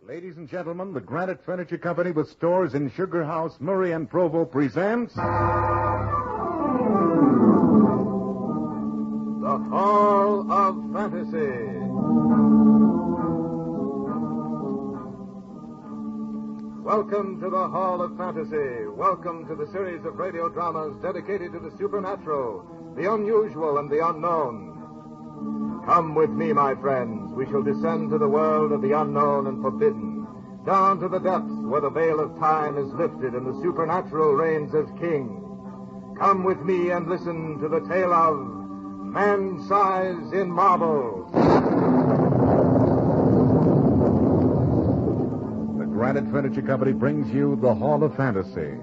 Ladies and gentlemen, the Granite Furniture Company with stores in Sugar House, Murray, and Provo presents... The Hall of Fantasy. Welcome to the Hall of Fantasy. Welcome to the series of radio dramas dedicated to the supernatural, the unusual, and the unknown. Come with me, my friends. We shall descend to the world of the unknown and forbidden, down to the depths where the veil of time is lifted and the supernatural reigns as king. Come with me and listen to the tale of Man-Size in Marble. The Granite Furniture Company brings you the Hall of Fantasy.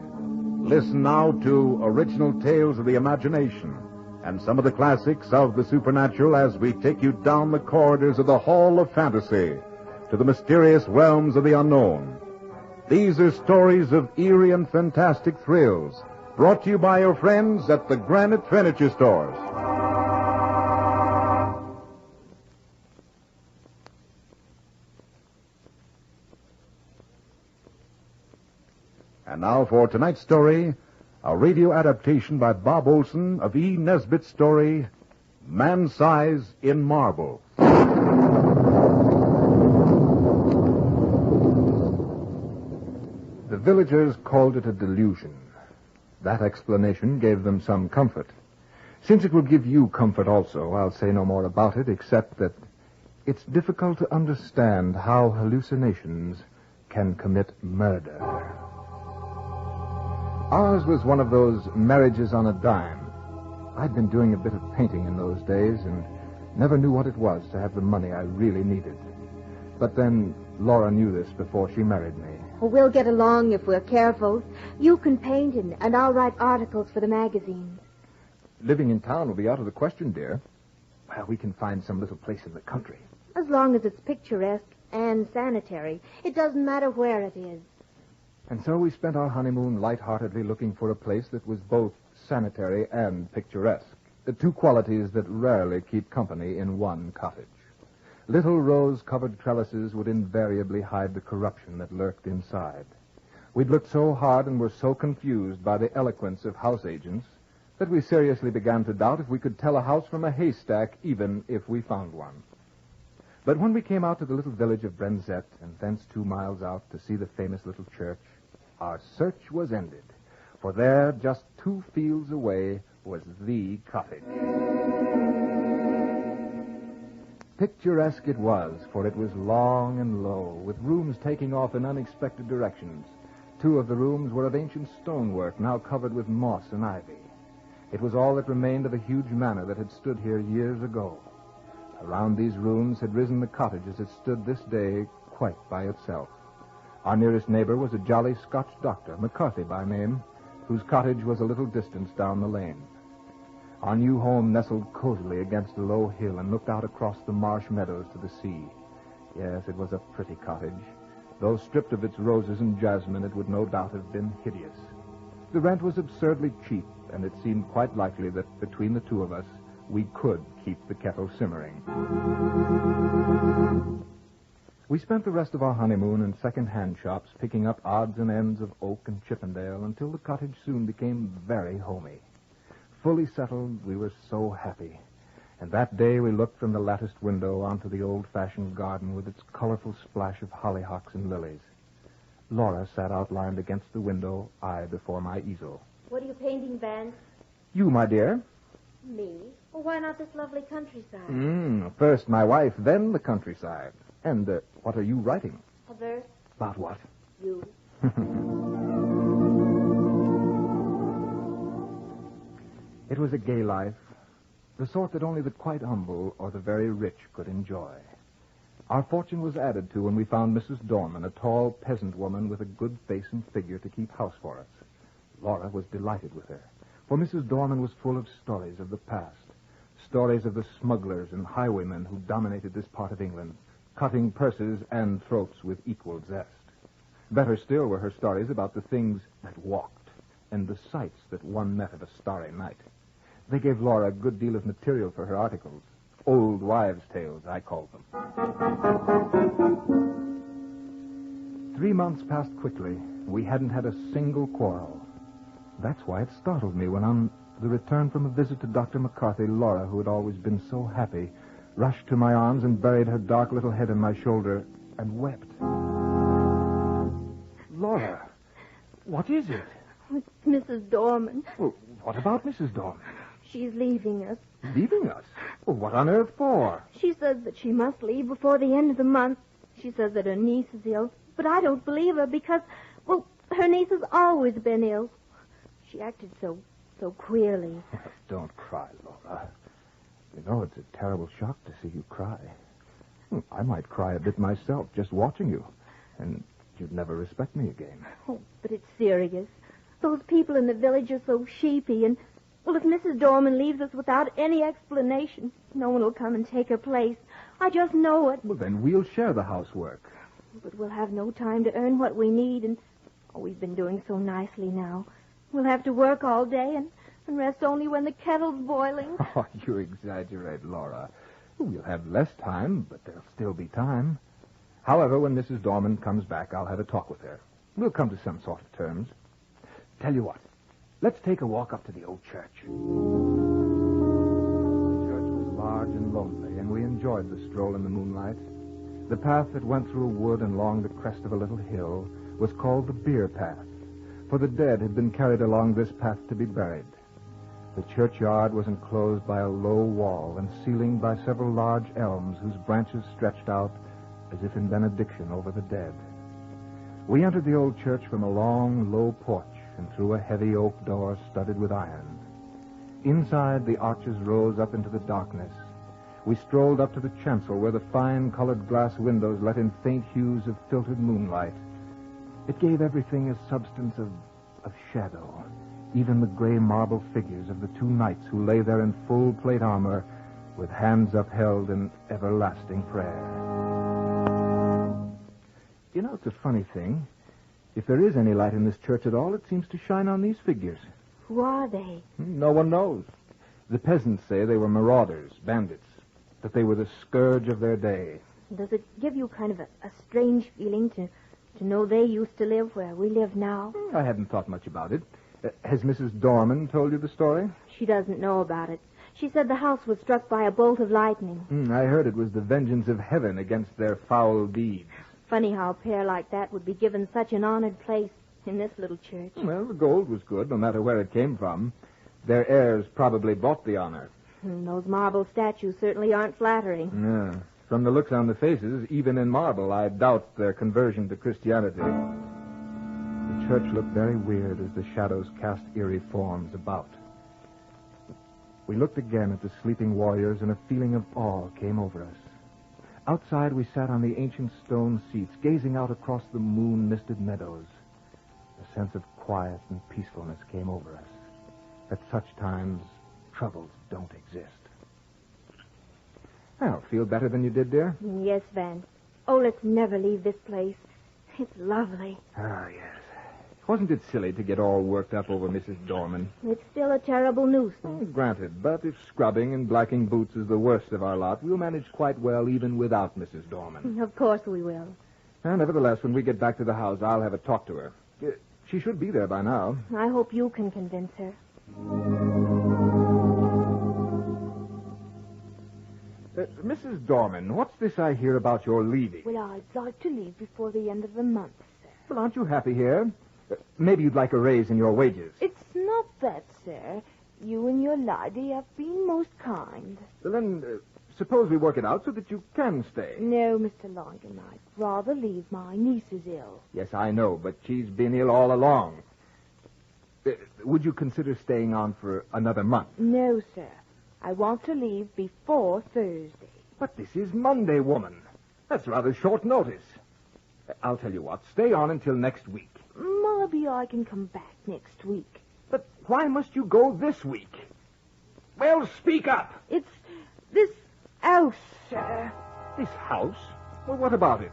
Listen now to original tales of the imagination and some of the classics of the supernatural as we take you down the corridors of the Hall of Fantasy to the mysterious realms of the unknown. These are stories of eerie and fantastic thrills, brought to you by your friends at the Granite Furniture Stores. And now for tonight's story, a radio adaptation by Bob Olson of E. Nesbitt's story, Man-Size in Marble. The villagers called it a delusion. That explanation gave them some comfort. Since it will give you comfort also, I'll say no more about it, except that it's difficult to understand how hallucinations can commit murder. Ours was one of those marriages on a dime. I'd been doing a bit of painting in those days and never knew what it was to have the money I really needed. But then Laura knew this before she married me. Oh, we'll get along if we're careful. You can paint and I'll write articles for the magazines. Living in town will be out of the question, dear. Well, we can find some little place in the country. As long as it's picturesque and sanitary. It doesn't matter where it is. And so we spent our honeymoon lightheartedly looking for a place that was both sanitary and picturesque, the two qualities that rarely keep company in one cottage. Little rose-covered trellises would invariably hide the corruption that lurked inside. We'd looked so hard and were so confused by the eloquence of house agents that we seriously began to doubt if we could tell a house from a haystack, even if we found one. But when we came out to the little village of Brenzett and thence 2 miles out to see the famous little church, our search was ended. For there, just 2 fields away, was the cottage. Picturesque it was, for it was long and low, with rooms taking off in unexpected directions. 2 of the rooms were of ancient stonework, now covered with moss and ivy. It was all that remained of a huge manor that had stood here years ago. Around these rooms had risen the cottage as it stood this day quite by itself. Our nearest neighbor was a jolly Scotch doctor, McCarthy by name, whose cottage was a little distance down the lane. Our new home nestled cozily against a low hill and looked out across the marsh meadows to the sea. Yes, it was a pretty cottage. Though stripped of its roses and jasmine, it would no doubt have been hideous. The rent was absurdly cheap, and it seemed quite likely that between the 2 of us, we could keep the kettle simmering. We spent the rest of our honeymoon in second-hand shops, picking up odds and ends of oak and Chippendale until the cottage soon became very homey. Fully settled, we were so happy. And that day we looked from the latticed window onto the old-fashioned garden with its colorful splash of hollyhocks and lilies. Laura sat outlined against the window, I before my easel. What are you painting, Vance? You, my dear? Me? Well, why not this lovely countryside? First my wife, then the countryside. And what are you writing? A verse. About what? You. It was a gay life, the sort that only the quite humble or the very rich could enjoy. Our fortune was added to when we found Mrs. Dorman, a tall peasant woman with a good face and figure to keep house for us. Laura was delighted with her, for Mrs. Dorman was full of stories of the past, stories of the smugglers and highwaymen who dominated this part of England, cutting purses and throats with equal zest. Better still were her stories about the things that walked and the sights that one met of a starry night. They gave Laura a good deal of material for her articles. Old wives' tales, I called them. 3 months passed quickly. We hadn't had a single quarrel. That's why it startled me when on the return from a visit to Dr. McCarthy, Laura, who had always been so happy, rushed to my arms and buried her dark little head on my shoulder and wept. Laura, what is it? It's Mrs. Dorman. Well, what about Mrs. Dorman? She's leaving us. Leaving us? Well, what on earth for? She says that she must leave before the end of the month. She says that her niece is ill, but I don't believe her because, well, her niece has always been ill. She acted so queerly. Don't cry, Laura. You know, it's a terrible shock to see you cry. I might cry a bit myself just watching you, and you'd never respect me again. Oh, but it's serious. Those people in the village are so sheepy, and, well, if Mrs. Dorman leaves us without any explanation, no one will come and take her place. I just know it. Well, then we'll share the housework. But we'll have no time to earn what we need, and, we've been doing so nicely now. We'll have to work all day and rest only when the kettle's boiling. Oh, you exaggerate, Laura. We'll have less time, but there'll still be time. However, when Mrs. Dorman comes back, I'll have a talk with her. We'll come to some sort of terms. Tell you what, let's take a walk up to the old church. The church was large and lonely, and we enjoyed the stroll in the moonlight. The path that went through a wood and along the crest of a little hill was called the Bier Path, for the dead had been carried along this path to be buried. The churchyard was enclosed by a low wall and ceilinged by several large elms whose branches stretched out as if in benediction over the dead. We entered the old church from a long, low porch and through a heavy oak door studded with iron. Inside, the arches rose up into the darkness. We strolled up to the chancel where the fine colored glass windows let in faint hues of filtered moonlight. It gave everything a substance of shadow, even the gray marble figures of the two knights who lay there in full plate armor with hands upheld in everlasting prayer. You know, it's a funny thing. If there is any light in this church at all, it seems to shine on these figures. Who are they? No one knows. The peasants say they were marauders, bandits, that they were the scourge of their day. Does it give you kind of a strange feeling to know they used to live where we live now? I hadn't thought much about it. Has Mrs. Dorman told you the story? She doesn't know about it. She said the house was struck by a bolt of lightning. I heard it was the vengeance of heaven against their foul deeds. Funny how a pair like that would be given such an honored place in this little church. Well, the gold was good, no matter where it came from. Their heirs probably bought the honor. Those marble statues certainly aren't flattering. Yeah. From the looks on the faces, even in marble, I doubt their conversion to Christianity. The church looked very weird as the shadows cast eerie forms about. We looked again at the sleeping warriors, and a feeling of awe came over us. Outside, we sat on the ancient stone seats, gazing out across the moon-misted meadows. A sense of quiet and peacefulness came over us. At such times, troubles don't exist. Well, feel better than you did, dear? Yes, Vance. Oh, let's never leave this place. It's lovely. Ah, yes. Wasn't it silly to get all worked up over Mrs. Dorman? It's still a terrible nuisance. Granted, but if scrubbing and blacking boots is the worst of our lot, we'll manage quite well even without Mrs. Dorman. Of course we will. Nevertheless, when we get back to the house, I'll have a talk to her. She should be there by now. I hope you can convince her. Mrs. Dorman, what's this I hear about your leaving? Well, I'd like to leave before the end of the month, sir. Well, aren't you happy here? Maybe you'd like a raise in your wages. It's not that, sir. You and your lady have been most kind. Well, then, suppose we work it out so that you can stay. No, Mr. Longan, I'd rather leave. My niece is ill. Yes, I know, but she's been ill all along. Would you consider staying on for another month? No, sir. I want to leave before Thursday. But this is Monday, woman. That's rather short notice. I'll tell you what. Stay on until next week. Maybe I can come back next week. But why must you go this week? Well, speak up. It's this house, sir. This house? Well, what about it?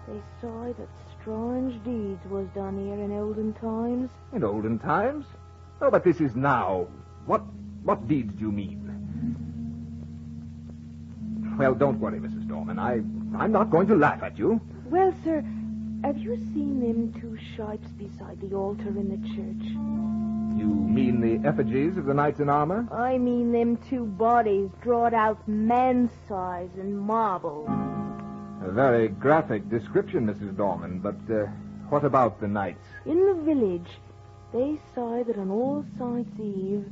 They say that strange deeds was done here in olden times. In olden times? Oh, but this is now. What deeds do you mean? Well, don't worry, Mrs. Dorman. I'm not going to laugh at you. Well, sir, have you seen them two shapes beside the altar in the church? You mean the effigies of the knights in armor? I mean them two bodies drawed out man-size in marble. A very graphic description, Mrs. Dorman, but what about the knights? In the village, they say that on All Saints' Eve,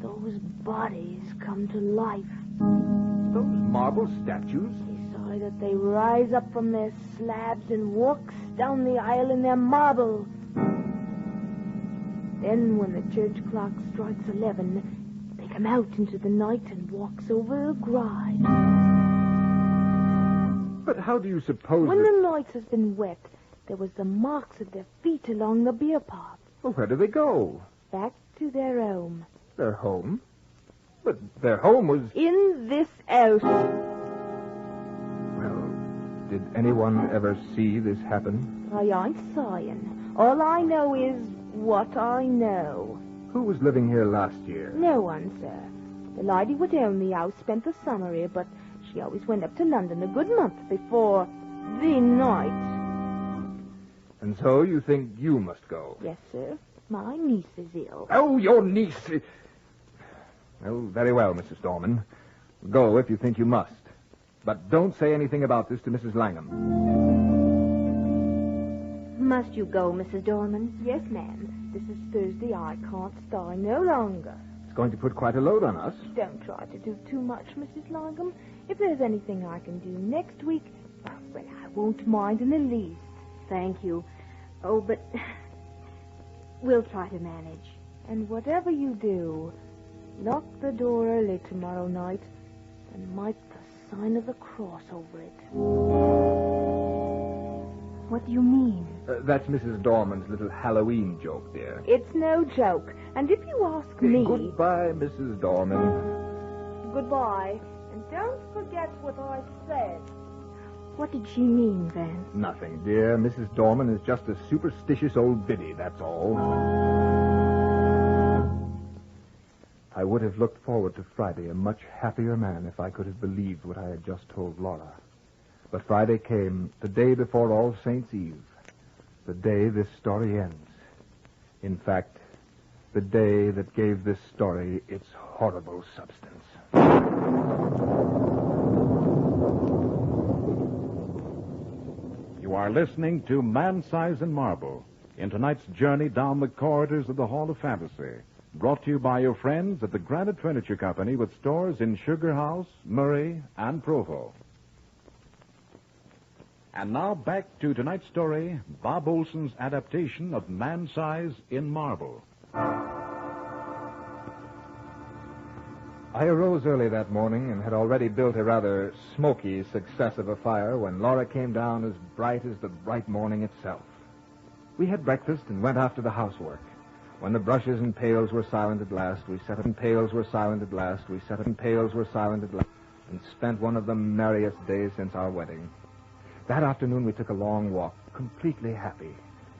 those bodies come to life. Those marble statues? They say that they rise up from their slabs and walks down the aisle in their marble. Then, when the church clock strikes 11, they come out into the night and walks over a gride. But how do you suppose When the night has been wet, there was the marks of their feet along the beer path. Well, where do they go? Back to their home. Their home? But their home was... In this house. Well, did anyone ever see this happen? I ain't saying. All I know is what I know. Who was living here last year? No one, sir. The lady what owned the house spent the summer here, but she always went up to London a good month before the night. And so you think you must go? Yes, sir. My niece is ill. Oh, your niece. Well, very well, Mrs. Dorman. Go if you think you must. But don't say anything about this to Mrs. Langham. Must you go, Mrs. Dorman? Yes, ma'am. This is Thursday. I can't stay no longer. It's going to put quite a load on us. Don't try to do too much, Mrs. Langham. If there's anything I can do next week, well, I won't mind in the least. Thank you. Oh, but we'll try to manage. And whatever you do, lock the door early tomorrow night and mark the sign of the cross over it. What do you mean? That's Mrs. Dorman's little Halloween joke, dear. It's no joke. And if you ask me... Goodbye, Mrs. Dorman. Goodbye. And don't forget what I said. What did she mean, Vance? Nothing, dear. Mrs. Dorman is just a superstitious old biddy, that's all. I would have looked forward to Friday a much happier man if I could have believed what I had just told Laura. But Friday came, the day before All Saints' Eve, the day this story ends. In fact, the day that gave this story its horrible substance. You are listening to Man-Size in Marble in tonight's journey down the corridors of the Hall of Fantasy, brought to you by your friends at the Granite Furniture Company with stores in Sugar House, Murray, and Provo. And now back to tonight's story, Bob Olson's adaptation of Man-Size in Marble. I arose early that morning and had already built a rather smoky success of a fire when Laura came down as bright as the bright morning itself. We had breakfast and went after the housework. When the brushes and pails were silent at last, we set up and pails were silent at last, we set up and pails were silent at last, and spent one of the merriest days since our wedding. That afternoon we took a long walk, completely happy,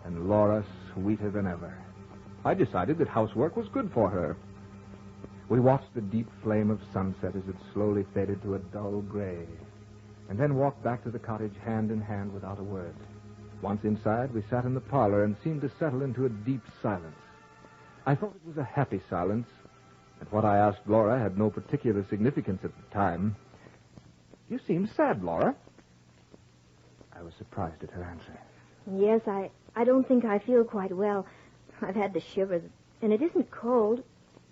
and Laura sweeter than ever. I decided that housework was good for her. We watched the deep flame of sunset as it slowly faded to a dull gray, and then walked back to the cottage hand in hand without a word. Once inside, we sat in the parlor and seemed to settle into a deep silence. I thought it was a happy silence, and what I asked Laura had no particular significance at the time. You seem sad, Laura. I was surprised at her answer. Yes, I don't think I feel quite well. I've had the shivers, and it isn't cold,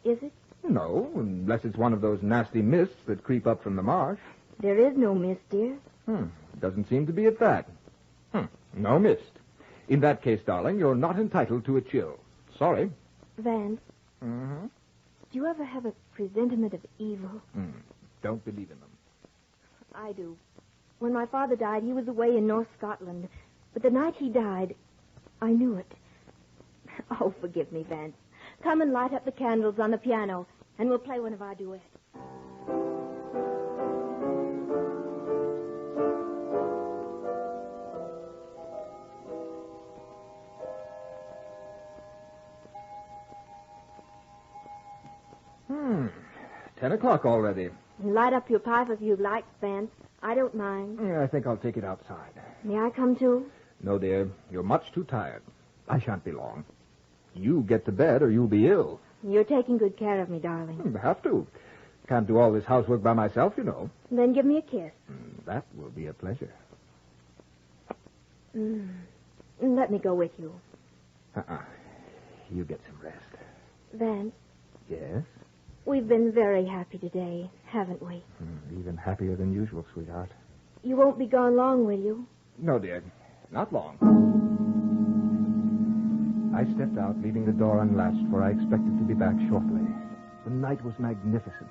is it? No, unless it's one of those nasty mists that creep up from the marsh. There is no mist, dear. Doesn't seem to be at that. No mist. In that case, darling, you're not entitled to a chill. Sorry. Vance, Mm-hmm. do you ever have a presentiment of evil? Don't believe in them. I do. When my father died, he was away in North Scotland. But the night he died, I knew it. Oh, forgive me, Vance. Come and light up the candles on the piano, and we'll play one of our duets. 10 o'clock already. And light up your pipe if you'd like, Vance. I don't mind. I think I'll take it outside. May I come too? No, dear. You're much too tired. I shan't be long. You get to bed or you'll be ill. You're taking good care of me, darling. Have to. Can't do all this housework by myself, you know. Then give me a kiss. That will be a pleasure. Let me go with you. You get some rest. Vance, Yes? we've been very happy today, haven't we? Even happier than usual, sweetheart. You won't be gone long, will you? No, dear. Not long. I stepped out, leaving the door unlatched, for I expected to be back shortly. The night was magnificent.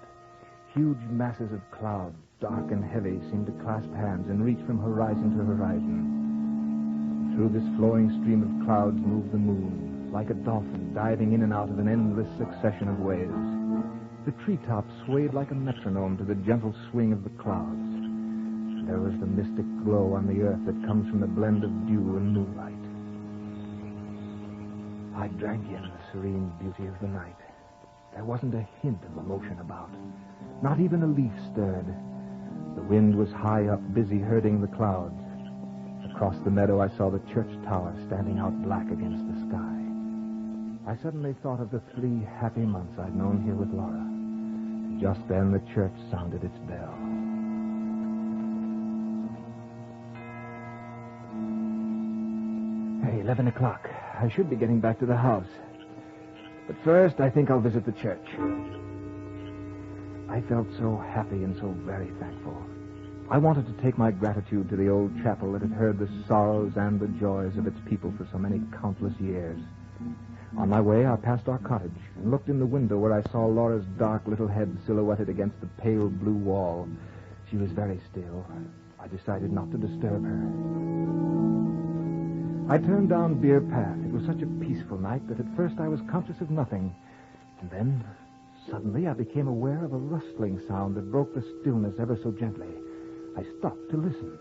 Huge masses of cloud, dark and heavy, seemed to clasp hands and reach from horizon to horizon. Through this flowing stream of clouds moved the moon, like a dolphin diving in and out of an endless succession of waves. The treetops swayed like a metronome to the gentle swing of the clouds. There was the mystic glow on the earth that comes from the blend of dew and moonlight. I drank in the serene beauty of the night. There wasn't a hint of emotion about. Not even a leaf stirred. The wind was high up, busy herding the clouds. Across the meadow, I saw the church tower standing out black against the sky. I suddenly thought of the 3 happy months I'd known here with Laura. Just then, the church sounded its bell. Hey, 11 o'clock. I should be getting back to the house. But first, I think I'll visit the church. I felt so happy and so very thankful. I wanted to take my gratitude to the old chapel that had heard the sorrows and the joys of its people for so many countless years. On my way, I passed our cottage and looked in the window where I saw Laura's dark little head silhouetted against the pale blue wall. She was very still. I decided not to disturb her. I turned down Beer Path. It was such a peaceful night that at first I was conscious of nothing. And then, suddenly, I became aware of a rustling sound that broke the stillness ever so gently. I stopped to listen.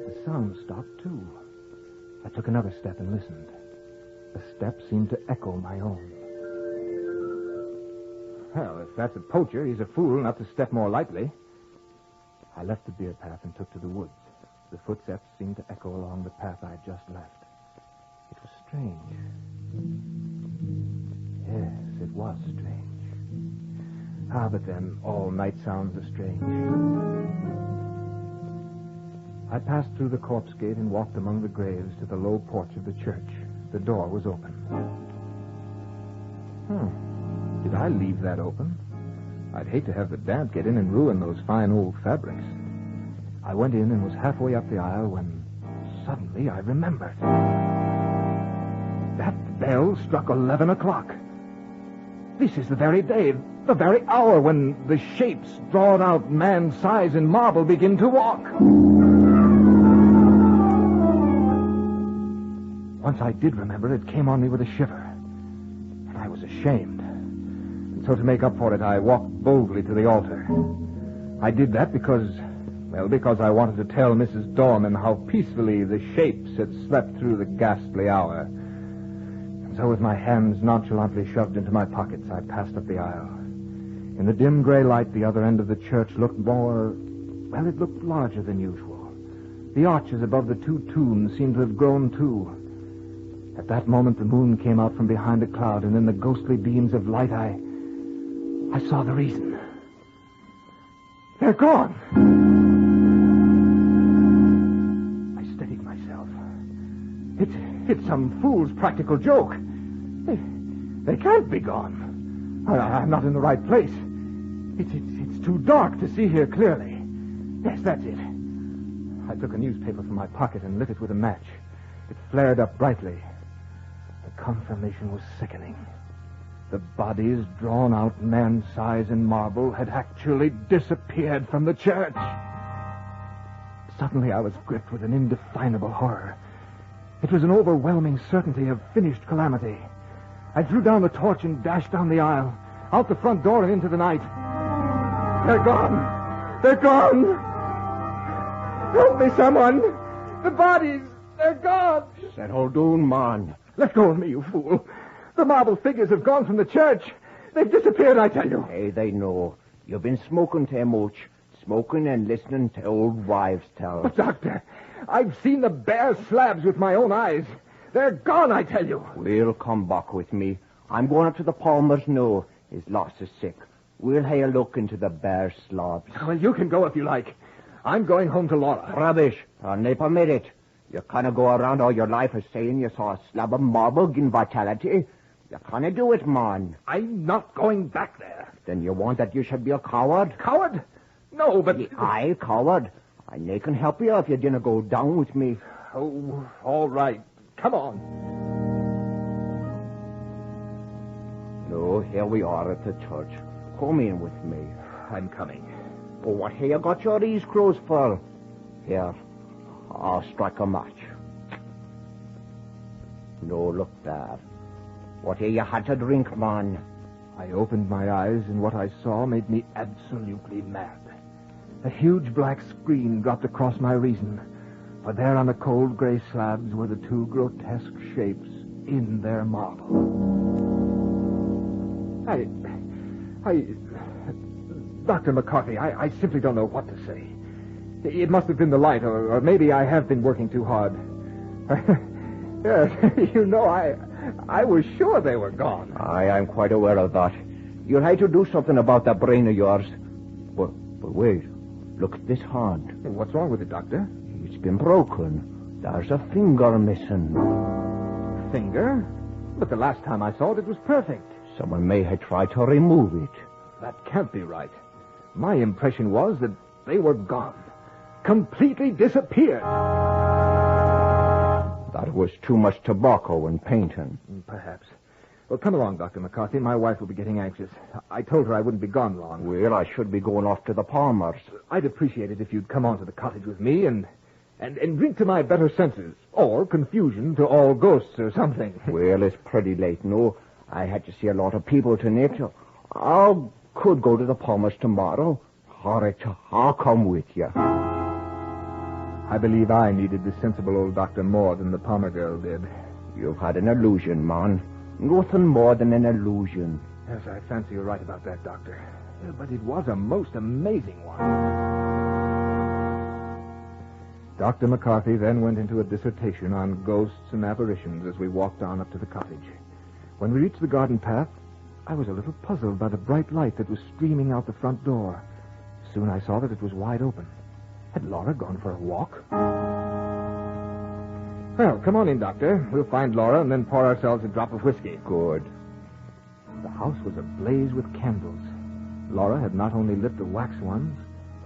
The sound stopped, too. I took another step and listened. The step seemed to echo my own. Well, if that's a poacher, he's a fool not to step more lightly. I left the Beer Path and took to the woods. The footsteps seemed to echo along the path I had just left. It was strange. Yes, it was strange. But then, all night sounds are strange. I passed through the corpse gate and walked among the graves to the low porch of the church. The door was open. Did I leave that open? I'd hate to have the damp get in and ruin those fine old fabrics. I went in and was halfway up the aisle when suddenly I remembered. That bell struck 11 o'clock. This is the very day, the very hour when the shapes drawn out man's size in marble begin to walk. Once I did remember, it came on me with a shiver. And I was ashamed. And so to make up for it, I walked boldly to the altar. I did that because I wanted to tell Mrs. Dorman how peacefully the shapes had slept through the ghastly hour. And so with my hands nonchalantly shoved into my pockets, I passed up the aisle. In the dim gray light, the other end of the church looked it looked larger than usual. The arches above the 2 tombs seemed to have grown too. At that moment, the moon came out from behind a cloud, and in the ghostly beams of light, I saw the reason. They're gone! I steadied myself. It's some fool's practical joke. They can't be gone. I'm not in the right place. It's too dark to see here clearly. Yes, that's it. I took a newspaper from my pocket and lit it with a match. It flared up brightly. The confirmation was sickening. The bodies, drawn out man size in marble, had actually disappeared from the church. Suddenly I was gripped with an indefinable horror. It was an overwhelming certainty of finished calamity. I threw down the torch and dashed down the aisle, out the front door and into the night. They're gone! They're gone! Help me, someone! The bodies, they're gone! Settle down, man. Let go of me, you fool. The marble figures have gone from the church. They've disappeared, I tell you. Hey, they know. You've been smoking too much. Smoking and listening to old wives' tales. But, Doctor, I've seen the bare slabs with my own eyes. They're gone, I tell you. We'll come back with me. I'm going up to the Palmers now. His loss is sick. We'll have a look into the bare slabs. Well, you can go if you like. I'm going home to Laura. Rubbish. I'll not permit it. You can't go around all your life as saying you saw a slab of marble in vitality. You can't do it, man. I'm not going back there. Then you want that you should be a coward? Coward? No, but... Aye, coward. I nay can help you if you didn't go down with me. Oh, all right. Come on. No, here we are at the church. Come in with me. I'm coming. Oh, what have you got your ears closed for? Here, I'll strike a match. No, look there. What have you had to drink, man? I opened my eyes, and what I saw made me absolutely mad. A huge black screen dropped across my reason, for there on the cold gray slabs were the two grotesque shapes in their marble. Dr. McCarthy, I simply don't know what to say. It must have been the light, or maybe I have been working too hard. Yes, you know, I was sure they were gone. Aye, I'm quite aware of that. You'll have to do something about that brain of yours. But wait. Look at this hand. What's wrong with it, Doctor? It's been broken. There's a finger missing. Finger? But the last time I saw it, it was perfect. Someone may have tried to remove it. That can't be right. My impression was that they were gone. Completely disappeared. That was too much tobacco and painting. Perhaps. Well, come along, Dr. McCarthy. My wife will be getting anxious. I told her I wouldn't be gone long. Well, I should be going off to the Palmers. I'd appreciate it if you'd come on to the cottage with me and drink to my better senses. Or confusion to all ghosts or something. Well, it's pretty late, no. I had to see a lot of people tonight. I could go to the Palmers tomorrow. All right, I'll come with you. I believe I needed the sensible old doctor more than the Palmer girl did. You've had an illusion, man. Nothing more than an illusion. Yes, I fancy you're right about that, Doctor. But it was a most amazing one. Dr. McCarthy then went into a dissertation on ghosts and apparitions as we walked on up to the cottage. When we reached the garden path, I was a little puzzled by the bright light that was streaming out the front door. Soon I saw that it was wide open. Had Laura gone for a walk? Well, come on in, Doctor. We'll find Laura and then pour ourselves a drop of whiskey. Good. The house was ablaze with candles. Laura had not only lit the wax ones,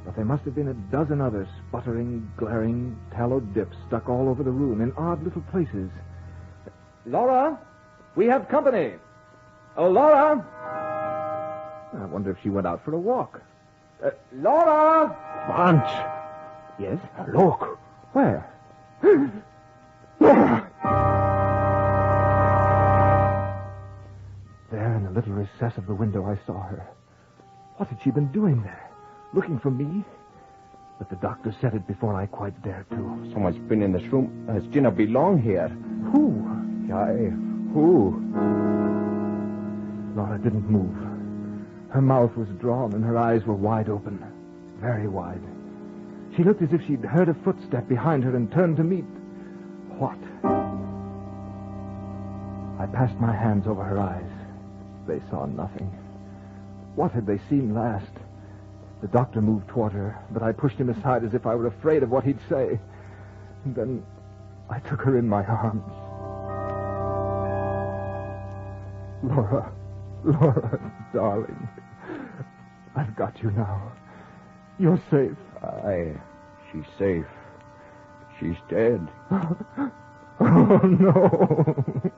but there must have been a dozen other sputtering, glaring tallow dips stuck all over the room in odd little places. Laura, we have company. Oh, Laura! I wonder if she went out for a walk. Laura! Vance! Yes? Look! Where? There in the little recess of the window I saw her. What had she been doing there? Looking for me? But the doctor said it before I quite dared to. Someone's been in this room. Has Gina belong here? Who? Aye, who? Laura didn't move. Her mouth was drawn and her eyes were wide open. Very wide. She looked as if she'd heard a footstep behind her and turned to meet... What? I passed my hands over her eyes. They saw nothing. What had they seen last? The doctor moved toward her, but I pushed him aside as if I were afraid of what he'd say. And then I took her in my arms. Laura, darling. I've got you now. You're safe. Aye, she's safe. She's dead. Oh, no.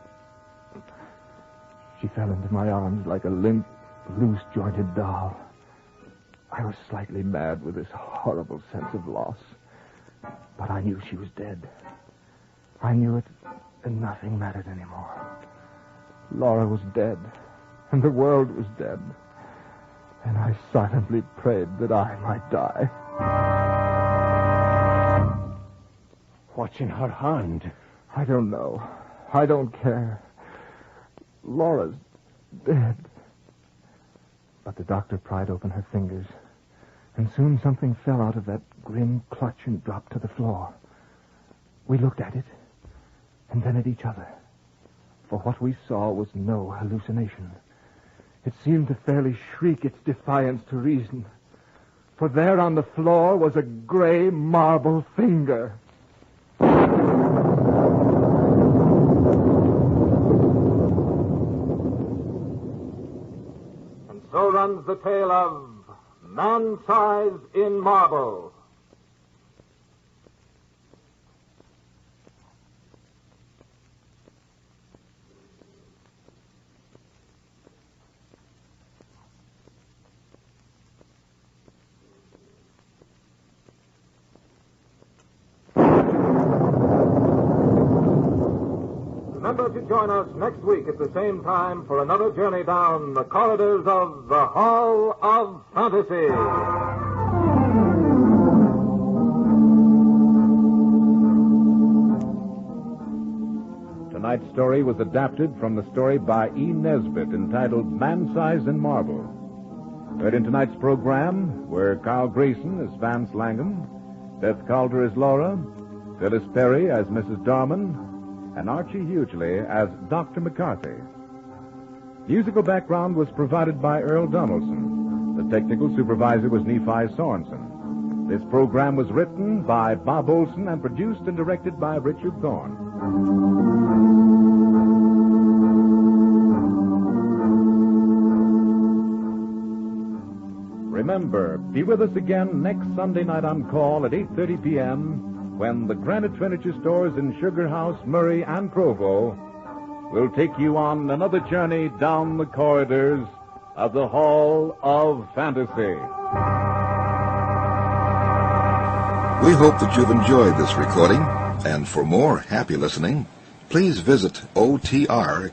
She fell into my arms like a limp, loose-jointed doll. I was slightly mad with this horrible sense of loss. But I knew she was dead. I knew it, and nothing mattered anymore. Laura was dead, and the world was dead. And I silently prayed that I might die. What's in her hand? I don't know. I don't care. Laura's dead. But the doctor pried open her fingers, and soon something fell out of that grim clutch and dropped to the floor. We looked at it, and then at each other. For what we saw was no hallucination. It seemed to fairly shriek its defiance to reason. For there on the floor was a gray marble finger. And so runs the tale of Man-Sized in Marble. Remember to join us next week at the same time for another journey down the corridors of the Hall of Fantasy. Tonight's story was adapted from the story by E. Nesbitt entitled Man-Sized in Marble. Heard in tonight's program were Carl Grayson as Vance Langham, Beth Calder as Laura, Phyllis Perry as Mrs. Darman, and Archie Hughley as Dr. McCarthy. Musical background was provided by Earl Donaldson. The technical supervisor was Nephi Sorensen. This program was written by Bob Olson and produced and directed by Richard Thorne. Remember, be with us again next Sunday night on call at 8:30 p.m., when the Granite Furniture Stores in Sugar House, Murray, and Provo will take you on another journey down the corridors of the Hall of Fantasy. We hope that you've enjoyed this recording, and for more happy listening, please visit otrcat.com.